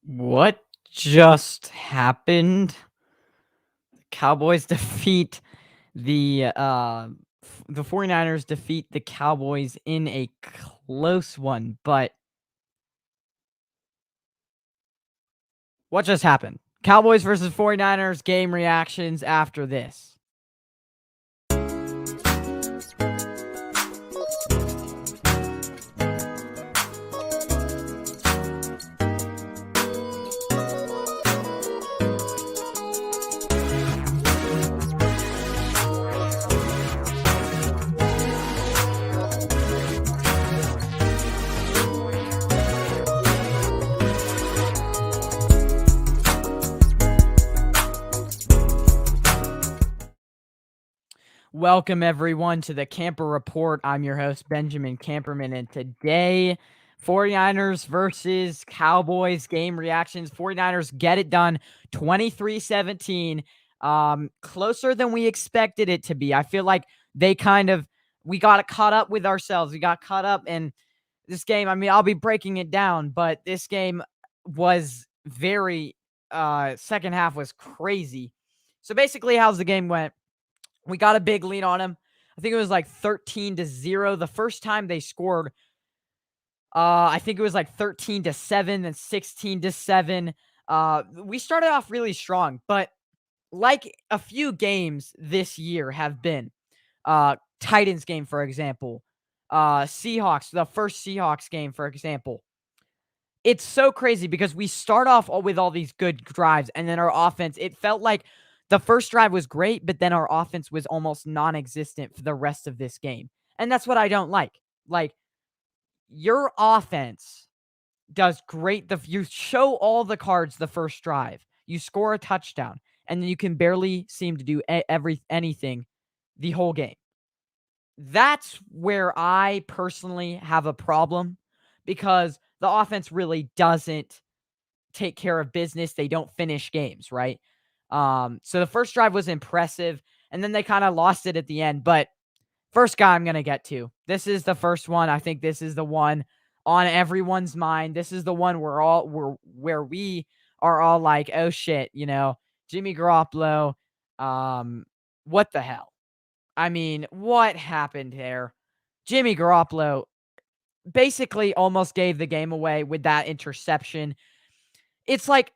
What just happened? Cowboys defeat the 49ers defeat the Cowboys in a close one, but what just happened? Cowboys versus 49ers game reactions after this. Welcome everyone to the Camper Report. I'm your host Benjamin Camperman, and today 49ers versus Cowboys game reactions. 49ers get it done 23-17. Closer than we expected it to be. I feel like we got caught up with ourselves. We got caught up in this game. I mean, I'll be breaking it down, but this game was very second half was crazy. So basically, how's the game went? We got a big lead on him. I think it was like 13-0. The first time they scored, I think it was like 13-7, then 16-7. We started off really strong, but like a few games this year have been, Titans game, for example, Seahawks, the first Seahawks game, for example. It's so crazy because we start off with all these good drives, and then our offense, it felt like the first drive was great, but then our offense was almost non-existent for the rest of this game. And that's what I don't like. Like, your offense does great. You show all the cards the first drive. You score a touchdown, and then you can barely seem to do anything the whole game. That's where I personally have a problem, because the offense really doesn't take care of business. They don't finish games, right? So the first drive was impressive, and then they kind of lost it at the end. But first guy I'm going to get to. This is the first one. I think this is the one on everyone's mind. This is the one where we are all like, "Oh shit, Jimmy Garoppolo, what the hell?" I mean, what happened there? Jimmy Garoppolo basically almost gave the game away with that interception. It's like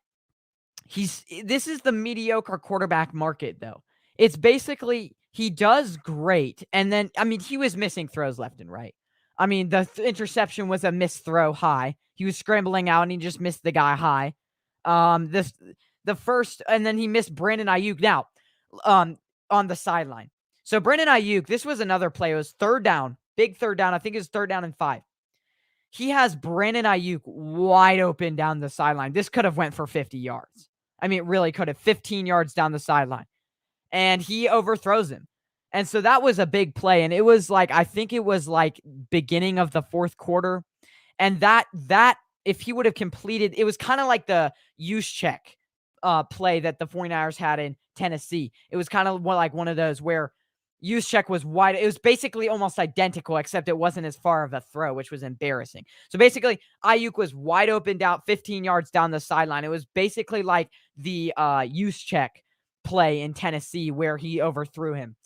this is the mediocre quarterback market, though. It's basically he does great, and then I mean he was missing throws left and right. I mean the interception was a missed throw high. He was scrambling out and he just missed the guy high. This the first, and then he missed Brandon Ayuk now, on the sideline. So Brandon Ayuk, this was another play. It was third down, big third down. I think it was third down and 5. He has Brandon Ayuk wide open down the sideline. This could have went for 50 yards. I mean, it really could have, 15 yards down the sideline. And he overthrows him. And so that was a big play. And it was like, I think it was like beginning of the fourth quarter. And that if he would have completed, it was kind of like the use check play that the 49ers had in Tennessee. It was kind of like one of those where Juszczyk was wide. It was basically almost identical, except it wasn't as far of a throw, which was embarrassing. So basically, Ayuk was wide open down 15 yards down the sideline. It was basically like the Juszczyk play in Tennessee where he overthrew him.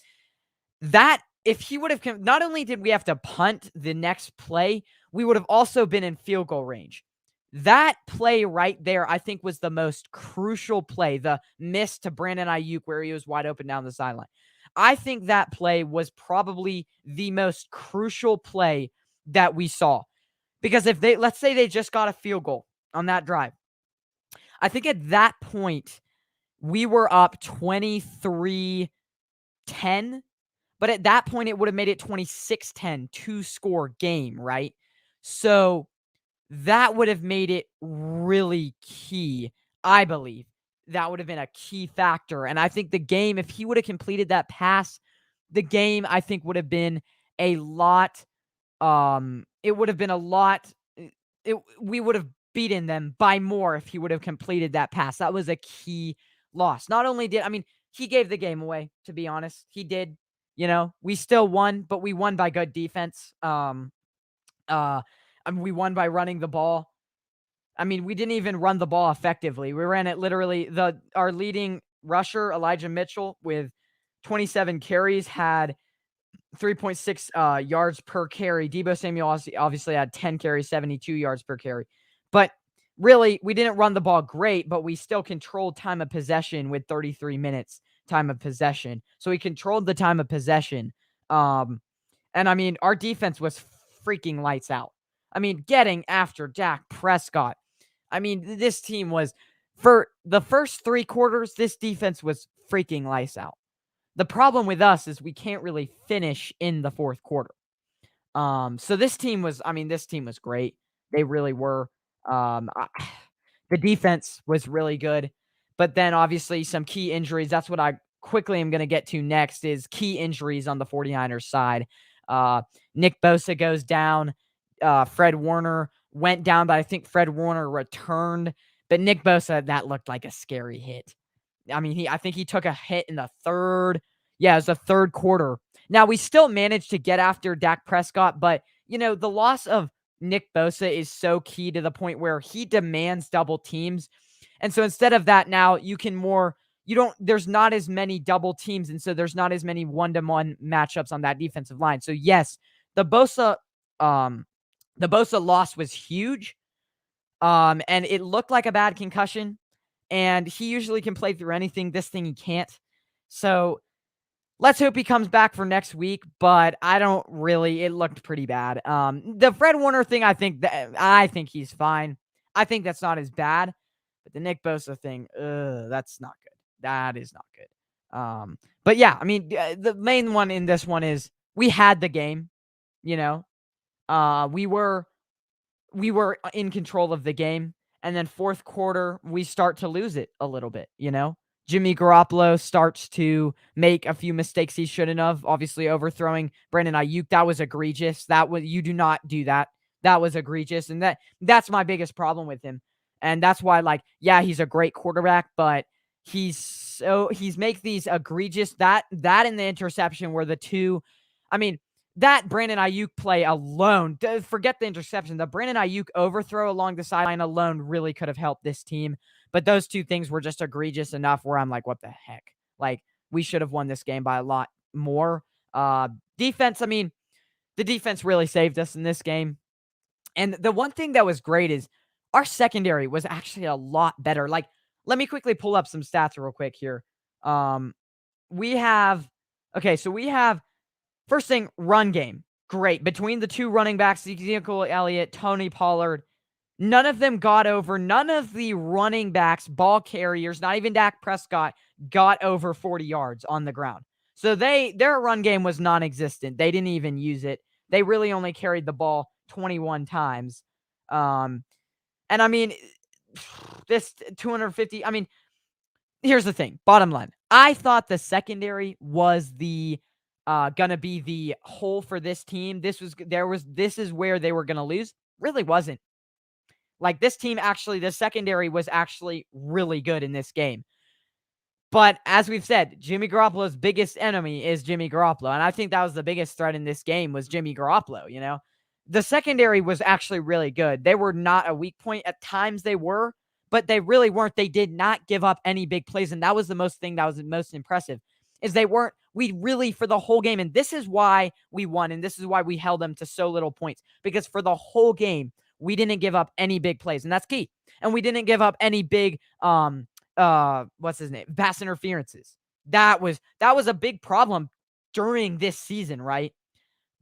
That, if he would have, not only did we have to punt the next play, we would have also been in field goal range. That play right there, I think, was the most crucial play. The miss to Brandon Ayuk where he was wide open down the sideline. I think that play was probably the most crucial play that we saw. Because if let's say they just got a field goal on that drive, I think at that point, we were up 23-10. But at that point, it would have made it 26-10, 2-score game, right? So that would have made it really key, I believe. That would have been a key factor. And I think the game, if he would have completed that pass, the game, I think, would have been a lot, it would have been a lot, we would have beaten them by more if he would have completed that pass. That was a key loss. Not only did, I mean, he gave the game away, to be honest. He did. We still won, but we won by good defense. We won by running the ball. I mean, we didn't even run the ball effectively. We ran it literally our leading rusher, Elijah Mitchell, with 27 carries, had 3.6 yards per carry. Deebo Samuel obviously had 10 carries, 72 yards per carry. But really, we didn't run the ball great, but we still controlled time of possession with 33 minutes time of possession. So we controlled the time of possession. And I mean, our defense was freaking lights out. I mean, getting after Dak Prescott. I mean, this team was, for the first 3 quarters, this defense was freaking lights out. The problem with us is we can't really finish in the fourth quarter. So this team was great. They really were. The defense was really good, but then obviously some key injuries. That's what I quickly am going to get to next is key injuries on the 49ers side. Uh, Nick Bosa goes down. Fred Warner went down, but I think Fred Warner returned. But Nick Bosa, that looked like a scary hit. I mean, I think he took a hit in the third. Yeah, it was the third quarter. Now, we still managed to get after Dak Prescott, but, the loss of Nick Bosa is so key to the point where he demands double teams. And so instead of that, now there's not as many double teams. And so there's not as many one-to-one matchups on that defensive line. So yes, the Bosa, the Bosa loss was huge. And it looked like a bad concussion. And he usually can play through anything. This thing he can't. So let's hope he comes back for next week, but I don't really. It looked pretty bad. The Fred Warner thing, I think he's fine. I think that's not as bad, but the Nick Bosa thing, that's not good. That is not good. But yeah, I mean, the main one in this one is we had the game. You know, we were in control of the game, and then fourth quarter we start to lose it a little bit. Jimmy Garoppolo starts to make a few mistakes he shouldn't have. Obviously, overthrowing Brandon Ayuk, that was egregious. You do not do that. That was egregious, and that's my biggest problem with him. And that's why, he's a great quarterback, but he's make these egregious that and the interception were the two. I mean, that Brandon Ayuk play alone, forget the interception. The Brandon Ayuk overthrow along the sideline alone really could have helped this team. But those two things were just egregious enough where I'm like, what the heck? Like, we should have won this game by a lot more. Defense, I mean, the defense really saved us in this game. And the one thing that was great is our secondary was actually a lot better. Like, let me quickly pull up some stats real quick here. We have, first thing, run game. Great. Between the two running backs, Ezekiel Elliott, Tony Pollard, none of them got over. None of the running backs, ball carriers, not even Dak Prescott, got over 40 yards on the ground. So their run game was non-existent. They didn't even use it. They really only carried the ball 21 times. And I mean, this 250, I mean, here's the thing. Bottom line. I thought the secondary was gonna be the hole for this team. This is where they were gonna lose. Really wasn't. Like, this team actually, the secondary was actually really good in this game. But as we've said, Jimmy Garoppolo's biggest enemy is Jimmy Garoppolo. And I think that was the biggest threat in this game was Jimmy Garoppolo. The secondary was actually really good. They were not a weak point. At times they were, but they really weren't. They did not give up any big plays. And that was the most impressive is we really, for the whole game, and this is why we won, and this is why we held them to so little points, because for the whole game, we didn't give up any big plays, and that's key. And we didn't give up any big, what's his name? Pass interferences. That was a big problem during this season, right?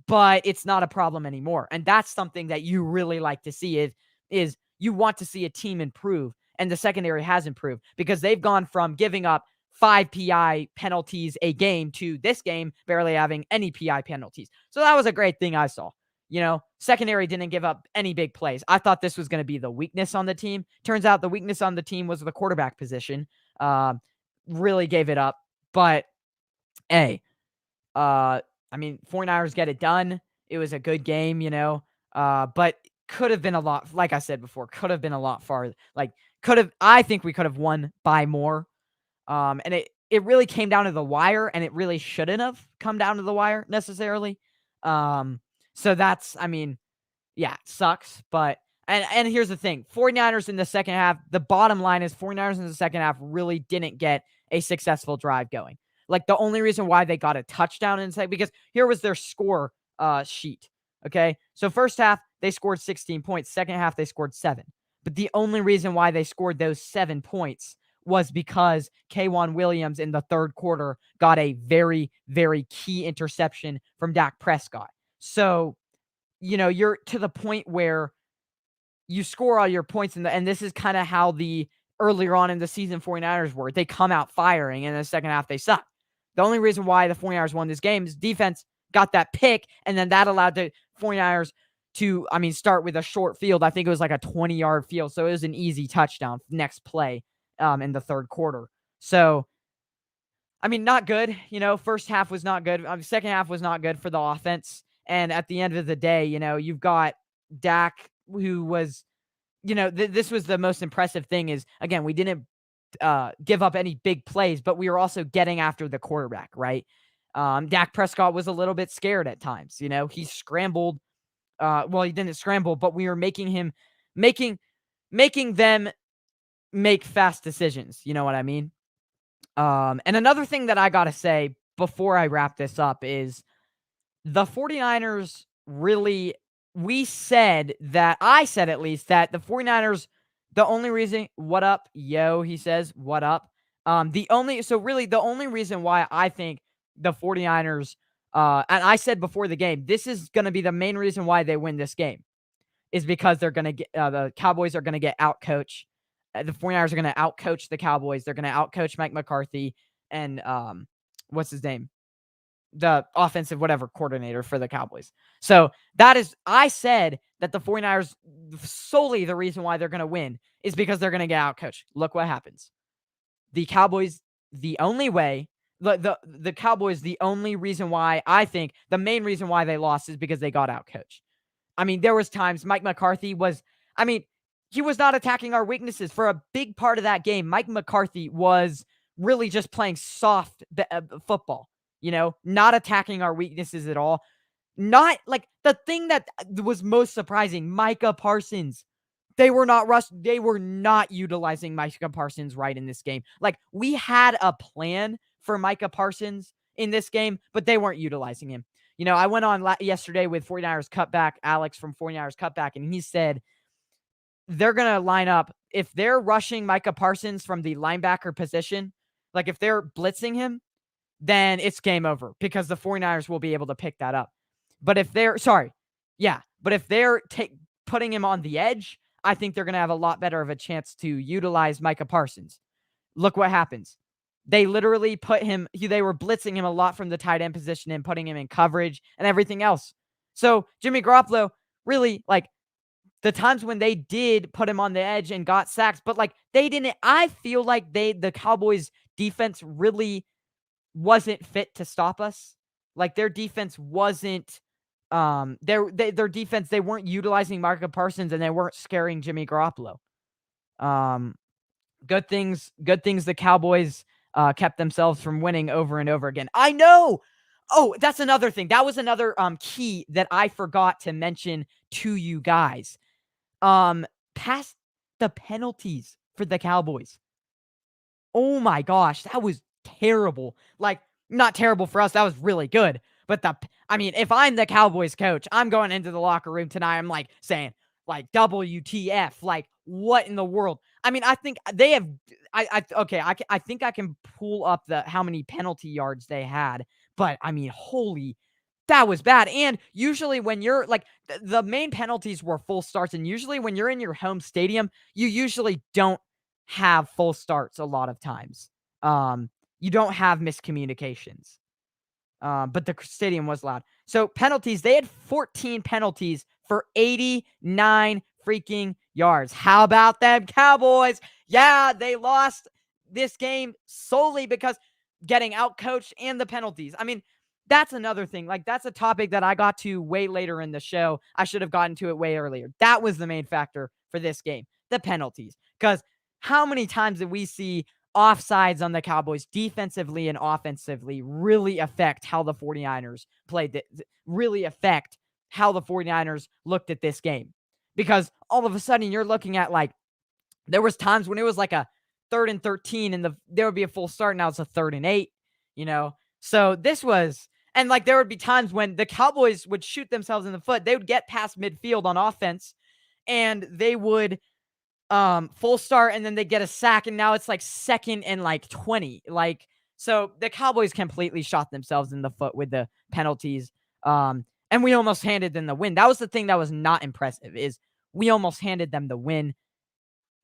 But it's not a problem anymore. And that's something that you really like to see is you want to see a team improve. And the secondary has improved because they've gone from giving up 5 PI penalties a game to this game barely having any PI penalties. So that was a great thing I saw. Secondary didn't give up any big plays. I thought this was going to be the weakness on the team. Turns out the weakness on the team was the quarterback position. Really gave it up. But, hey, I mean, 49ers get it done. It was a good game, but could have been a lot, like I said before, could have been a lot farther. I think we could have won by more. And it really came down to the wire, and it really shouldn't have come down to the wire necessarily. So that's, I mean, yeah, it sucks. And here's the thing, 49ers in the second half, the bottom line is 49ers in the second half really didn't get a successful drive going. Like, the only reason why they got a touchdown in the second, because here was their score sheet, okay? So first half, they scored 16 points. Second half, they scored 7. But the only reason why they scored those 7 points was because K'Wan Williams in the third quarter got a very, very key interception from Dak Prescott. So, you're to the point where you score all your points and this is kind of how the earlier on in the season 49ers were. They come out firing, and in the second half they suck. The only reason why the 49ers won this game is defense got that pick, and then that allowed the 49ers to, start with a short field. I think it was like a 20-yard field, so it was an easy touchdown next play in the third quarter. So, not good. First half was not good. Second half was not good for the offense. And at the end of the day, you've got Dak, who was, this was the most impressive thing is, again, we didn't give up any big plays, but we were also getting after the quarterback, right? Dak Prescott was a little bit scared at times. He scrambled. Well, he didn't scramble, but we were making them make fast decisions. You know what I mean? And another thing that I got to say before I wrap this up is the 49ers really, I said at least, that the 49ers, the only reason, what up, yo, he says, what up? The only reason why I think the 49ers, and I said before the game, this is going to be the main reason why they win this game, is because they're going to get, the Cowboys are going to get outcoached. The 49ers are going to outcoach the Cowboys. They're going to outcoach Mike McCarthy and, what's his name? The offensive whatever coordinator for the Cowboys. So I said that the 49ers, solely the reason why they're going to win is because they're going to get outcoached. Look what happens. The Cowboys, the only reason why, I think the main reason why they lost is because they got outcoached. There was times Mike McCarthy was, he was not attacking our weaknesses for a big part of that game. Mike McCarthy was really just playing soft football, not attacking our weaknesses at all. Not like the thing that was most surprising, Micah Parsons. They were not utilizing Micah Parsons right in this game. Like, we had a plan for Micah Parsons in this game, but they weren't utilizing him. I went on yesterday with 49ers Cutback, Alex from 49ers Cutback, and he said they're going to line up, if they're rushing Micah Parsons from the linebacker position, like if they're blitzing him, then it's game over because the 49ers will be able to pick that up. But if they're, putting him on the edge, I think they're going to have a lot better of a chance to utilize Micah Parsons. Look what happens. They literally they were blitzing him a lot from the tight end position and putting him in coverage and everything else. So Jimmy Garoppolo, really, like, the times when they did put him on the edge and got sacks, but like they didn't, I feel like the Cowboys defense really wasn't fit to stop us. Like, their defense wasn't, their defense, they weren't utilizing Micah Parsons and they weren't scaring Jimmy Garoppolo. Good things the Cowboys kept themselves from winning over and over again. I know. Oh, that's another thing. That was another key that I forgot to mention to you guys. Past the penalties for the Cowboys. Oh my gosh, that was terrible. Like, not terrible for us. That was really good. But if I'm the Cowboys coach, I'm going into the locker room tonight. I'm like saying, like, WTF, like, what in the world? I think they have, I think I can pull up how many penalty yards they had, but holy, that was bad. And usually when you're like, the main penalties were full starts. And usually when you're in your home stadium, you usually don't have full starts a lot of times. You don't have miscommunications. But the stadium was loud. So penalties, they had 14 penalties for 89 freaking yards. How about them Cowboys? Yeah, they lost this game solely because getting outcoached and the penalties. That's another thing. Like, that's a topic that I got to way later in the show. I should have gotten to it way earlier. That was the main factor for this game, the penalties. Because how many times did we see offsides on the Cowboys defensively and offensively really affect how the 49ers played, really affect how the 49ers looked at this game? because all of a sudden you're looking at like there was times when it was like a 3rd and 13 and there would be a full start. Now it's a 3rd and 8, you know? So this was, and like there would be times when the Cowboys would shoot themselves in the foot. They would get past midfield on offense and they would full start and then they get a sack and now it's like 2nd and like 20. Like, so the Cowboys completely shot themselves in the foot with the penalties. And we almost handed them the win. That was the thing that was not impressive is we almost handed them the win.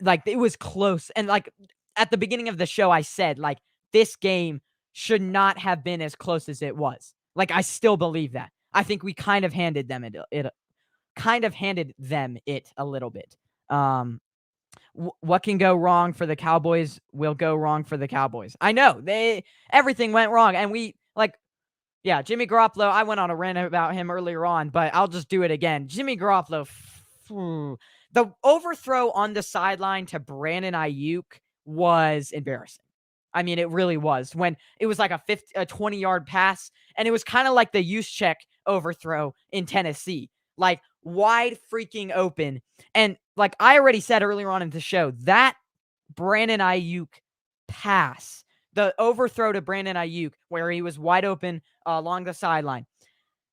Like, it was close, and, like, at the beginning of the show, I said, like, this game should not have been as close as it was. Like, I still believe that. I think we kind of handed them it a little bit. Um, what can go wrong for the Cowboys will go wrong for the Cowboys. I know, everything went wrong, and yeah, Jimmy Garoppolo, I went on a rant about him earlier on, but I'll just do it again. Jimmy Garoppolo, the overthrow on the sideline to Brandon Ayuk was embarrassing. I mean, it really was. When it was like a 20-yard pass, and it was kind of like the Juszczyk overthrow in Tennessee, like wide freaking open. And like I already said earlier on in the show, that Brandon Ayuk pass, the overthrow to Brandon Ayuk, where he was wide open along the sideline,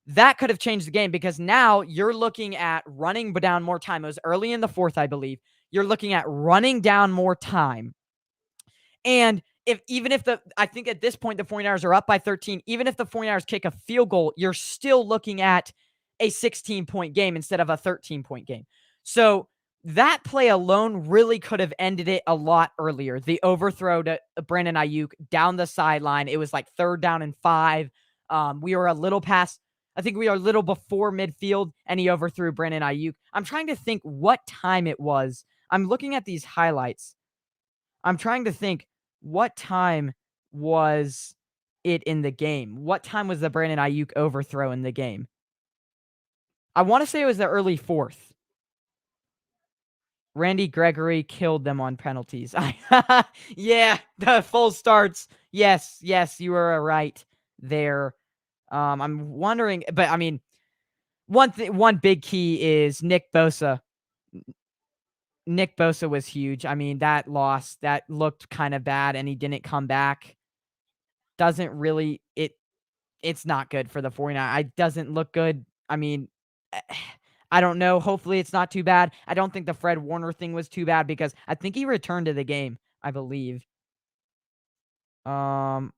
that could have changed the game because now you're looking at running down more time. It was early in the 4th, I believe. You're looking at running down more time. And I think at this point the 49ers are up by 13, even if the 49ers kick a field goal, you're still looking at a 16-point game instead of a 13-point game. So that play alone really could have ended it a lot earlier. The overthrow to Brandon Ayuk down the sideline. It was like 3rd down and 5. We were a little past, I think we were a little before midfield, and he overthrew Brandon Ayuk. I'm trying to think what time it was. I'm looking at these highlights. I'm trying to think what time was it in the game? What time was the Brandon Ayuk overthrow in the game? I want to say it was the early 4th. Randy Gregory killed them on penalties. Yeah, the full starts. Yes, you were right there. I'm wondering, but I mean, one big key is Nick Bosa. Nick Bosa was huge. I mean, that loss, that looked kind of bad, and he didn't come back. Doesn't really it's not good for the 49ers. It doesn't look good. I mean, I don't know. Hopefully it's not too bad. I don't think the Fred Warner thing was too bad because I think he returned to the game, I believe. Um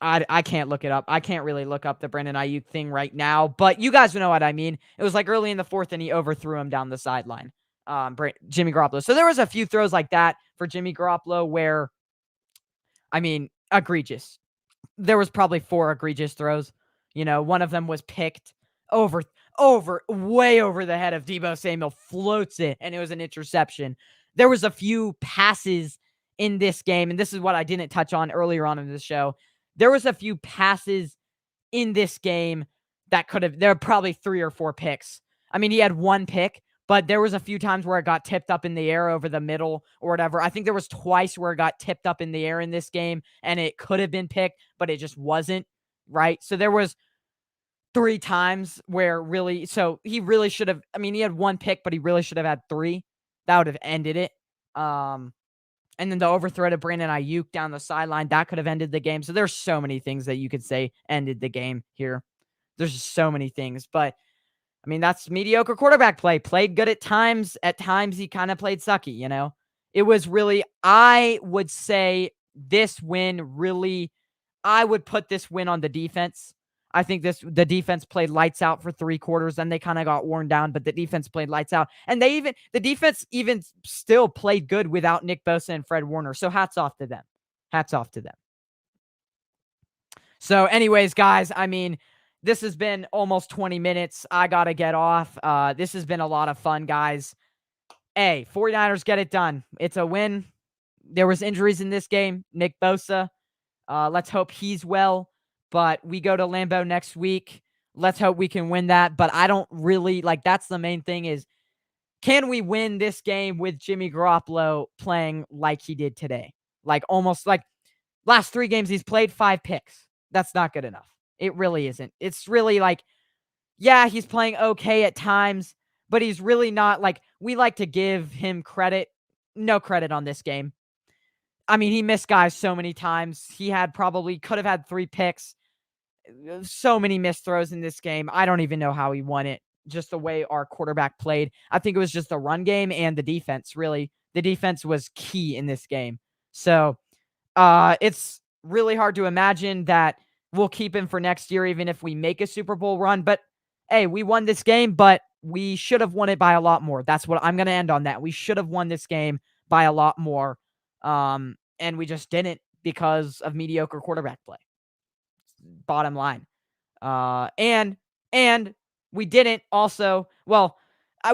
I can't look it up. I can't really look up the Brandon Ayuk thing right now, but you guys know what I mean. It was like early in the 4th and he overthrew him down the sideline. Jimmy Garoppolo. So there was a few throws like that for Jimmy Garoppolo where I mean, egregious. There was probably 4 egregious throws. You know, one of them was picked way over the head of Deebo Samuel, floats it, and it was an interception. There was a few passes in this game, and this is what I didn't touch on earlier on in the show. There was a few passes in this game that there are probably 3 or 4 picks. I mean, he had 1 pick, but there was a few times where it got tipped up in the air over the middle or whatever. I think there was twice where it got tipped up in the air in this game, and it could have been picked, but it just wasn't, right? So there was 3 times where he really should have, I mean, he had 1 pick, but he really should have had 3. That would have ended it. And then the overthrow to Brandon Ayuk down the sideline, that could have ended the game. So there's so many things that you could say ended the game here. There's just so many things, but I mean, that's mediocre quarterback play. Played good at times. At times, he kind of played sucky, you know? It was really, I would say this win really, I would put this win on the defense. I think the defense played lights out for 3 quarters, then they kind of got worn down, but the defense played lights out. And the defense even still played good without Nick Bosa and Fred Warner. So hats off to them. Hats off to them. So anyways, guys, I mean, this has been almost 20 minutes. I got to get off. This has been a lot of fun, guys. Hey, 49ers get it done. It's a win. There was injuries in this game. Nick Bosa, let's hope he's well. But we go to Lambeau next week. Let's hope we can win that. But I don't really, that's the main thing is, can we win this game with Jimmy Garoppolo playing like he did today? Almost like last 3 games he's played 5 picks. That's not good enough. It really isn't. It's really yeah, he's playing okay at times, but he's really not like we like to give him credit. No credit on this game. I mean, he missed guys so many times. He had probably could have had 3 picks. So many missed throws in this game. I don't even know how he won it. Just the way our quarterback played. I think it was just the run game and the defense, really. The defense was key in this game. So, it's really hard to imagine that we'll keep him for next year, even if we make a Super Bowl run. But hey, we won this game, but we should have won it by a lot more. That's what I'm going to end on that. We should have won this game by a lot more. And we just didn't because of mediocre quarterback play. Bottom line. And we didn't also, well,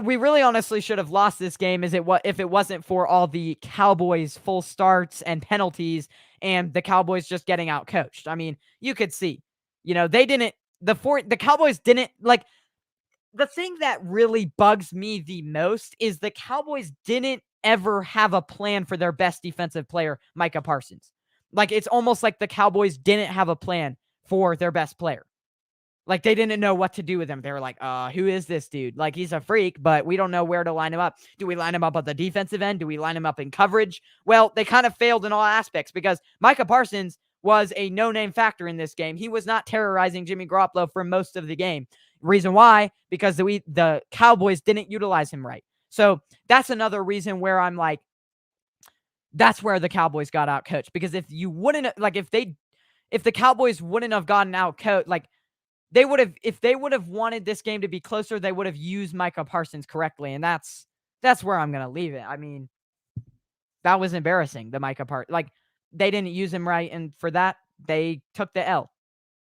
we really honestly should have lost this game if it wasn't for all the Cowboys full starts and penalties and the Cowboys just getting out coached. I mean, you could see, the Cowboys didn't like the thing that really bugs me the most is the Cowboys didn't ever have a plan for their best defensive player, Micah Parsons. Like it's almost like the Cowboys didn't have a plan for their best player. Like, they didn't know what to do with him. They were like, who is this dude? Like, he's a freak, but we don't know where to line him up. Do we line him up at the defensive end? Do we line him up in coverage? Well, they kind of failed in all aspects because Micah Parsons was a no-name factor in this game. He was not terrorizing Jimmy Garoppolo for most of the game. Reason why? Because the Cowboys didn't utilize him right. So that's another reason where I'm like, that's where the Cowboys got out coached. Because if the Cowboys wouldn't have gotten out coached, like, if they would have wanted this game to be closer, they would have used Micah Parsons correctly, and that's where I'm gonna leave it. I mean, that was embarrassing, the Micah part. Like, they didn't use him right, and for that, they took the L.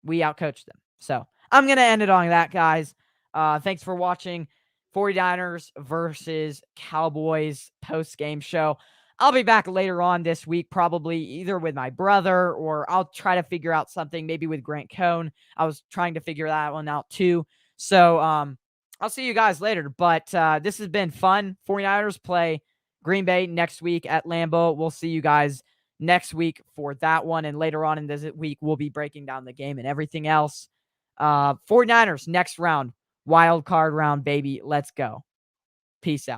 We outcoached them. So, I'm gonna end it on that, guys. Thanks for watching 49ers versus Cowboys post-game show. I'll be back later on this week, probably either with my brother or I'll try to figure out something maybe with Grant Cohn. I was trying to figure that one out too. So I'll see you guys later. But this has been fun. 49ers play Green Bay next week at Lambeau. We'll see you guys next week for that one. And later on in this week, we'll be breaking down the game and everything else. 49ers next round. Wild card round, baby. Let's go. Peace out.